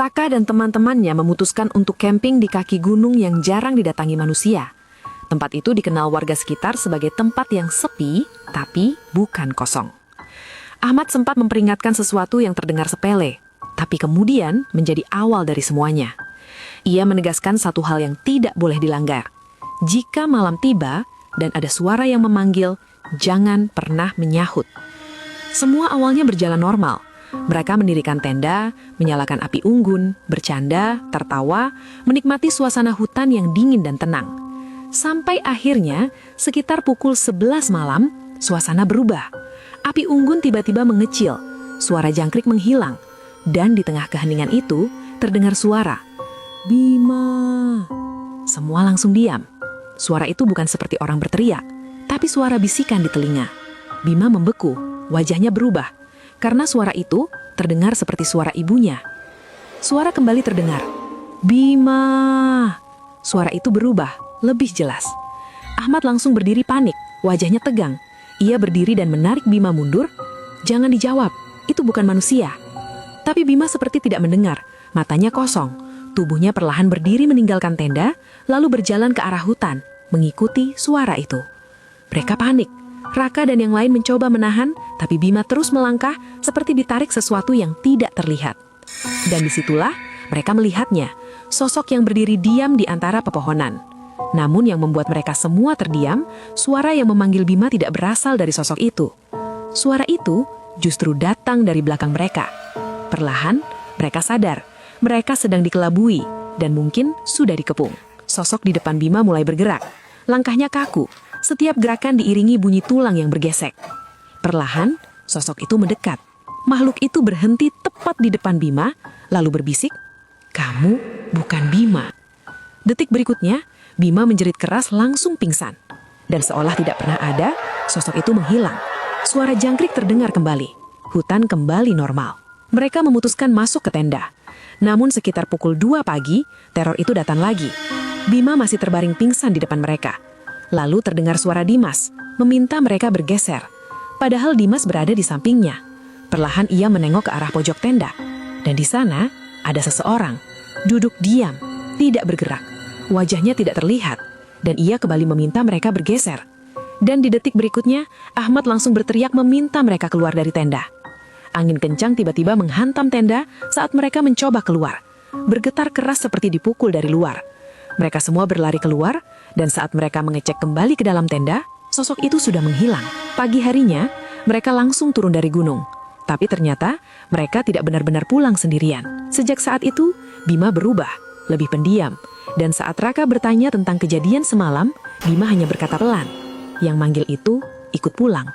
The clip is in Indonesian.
Raka dan teman-temannya memutuskan untuk camping di kaki gunung yang jarang didatangi manusia. Tempat itu dikenal warga sekitar sebagai tempat yang sepi, tapi bukan kosong. Ahmad sempat memperingatkan sesuatu yang terdengar sepele, tapi kemudian menjadi awal dari semuanya. Ia menegaskan satu hal yang tidak boleh dilanggar. Jika malam tiba dan ada suara yang memanggil, jangan pernah menyahut. Semua awalnya berjalan normal. Mereka mendirikan tenda, menyalakan api unggun, bercanda, tertawa, menikmati suasana hutan yang dingin dan tenang. Sampai akhirnya, sekitar pukul 11 malam, suasana berubah. Api unggun tiba-tiba mengecil, suara jangkrik menghilang, dan di tengah keheningan itu, terdengar suara, "Bima." Semua langsung diam. Suara itu bukan seperti orang berteriak, tapi suara bisikan di telinga. Bima membeku, wajahnya berubah. Karena suara itu terdengar seperti suara ibunya. Suara kembali terdengar. "Bima." Suara itu berubah, lebih jelas. Ahmad langsung berdiri panik, wajahnya tegang. Ia berdiri dan menarik Bima mundur. "Jangan dijawab, itu bukan manusia." Tapi Bima seperti tidak mendengar, matanya kosong. Tubuhnya perlahan berdiri meninggalkan tenda, lalu berjalan ke arah hutan, mengikuti suara itu. Mereka panik. Raka dan yang lain mencoba menahan, tapi Bima terus melangkah seperti ditarik sesuatu yang tidak terlihat. Dan disitulah mereka melihatnya, sosok yang berdiri diam di antara pepohonan. Namun yang membuat mereka semua terdiam, suara yang memanggil Bima tidak berasal dari sosok itu. Suara itu justru datang dari belakang mereka. Perlahan, mereka sadar, mereka sedang dikelabui dan mungkin sudah dikepung. Sosok di depan Bima mulai bergerak. Langkahnya kaku. Setiap gerakan diiringi bunyi tulang yang bergesek. Perlahan, sosok itu mendekat. Makhluk itu berhenti tepat di depan Bima, lalu berbisik, "Kamu bukan Bima." Detik berikutnya, Bima menjerit keras langsung pingsan. Dan seolah tidak pernah ada, sosok itu menghilang. Suara jangkrik terdengar kembali. Hutan kembali normal. Mereka memutuskan masuk ke tenda. Namun sekitar pukul 2 pagi, teror itu datang lagi. Bima masih terbaring pingsan di depan mereka. Lalu terdengar suara Dimas, meminta mereka bergeser. Padahal Dimas berada di sampingnya. Perlahan ia menengok ke arah pojok tenda. Dan di sana ada seseorang, duduk diam, tidak bergerak. Wajahnya tidak terlihat, dan ia kembali meminta mereka bergeser. Dan di detik berikutnya, Ahmad langsung berteriak meminta mereka keluar dari tenda. Angin kencang tiba-tiba menghantam tenda saat mereka mencoba keluar. Bergetar keras seperti dipukul dari luar. Mereka semua berlari keluar, dan saat mereka mengecek kembali ke dalam tenda, sosok itu sudah menghilang. Pagi harinya, mereka langsung turun dari gunung. Tapi ternyata, mereka tidak benar-benar pulang sendirian. Sejak saat itu, Bima berubah, lebih pendiam. Dan saat Raka bertanya tentang kejadian semalam, Bima hanya berkata pelan, "Yang manggil itu ikut pulang."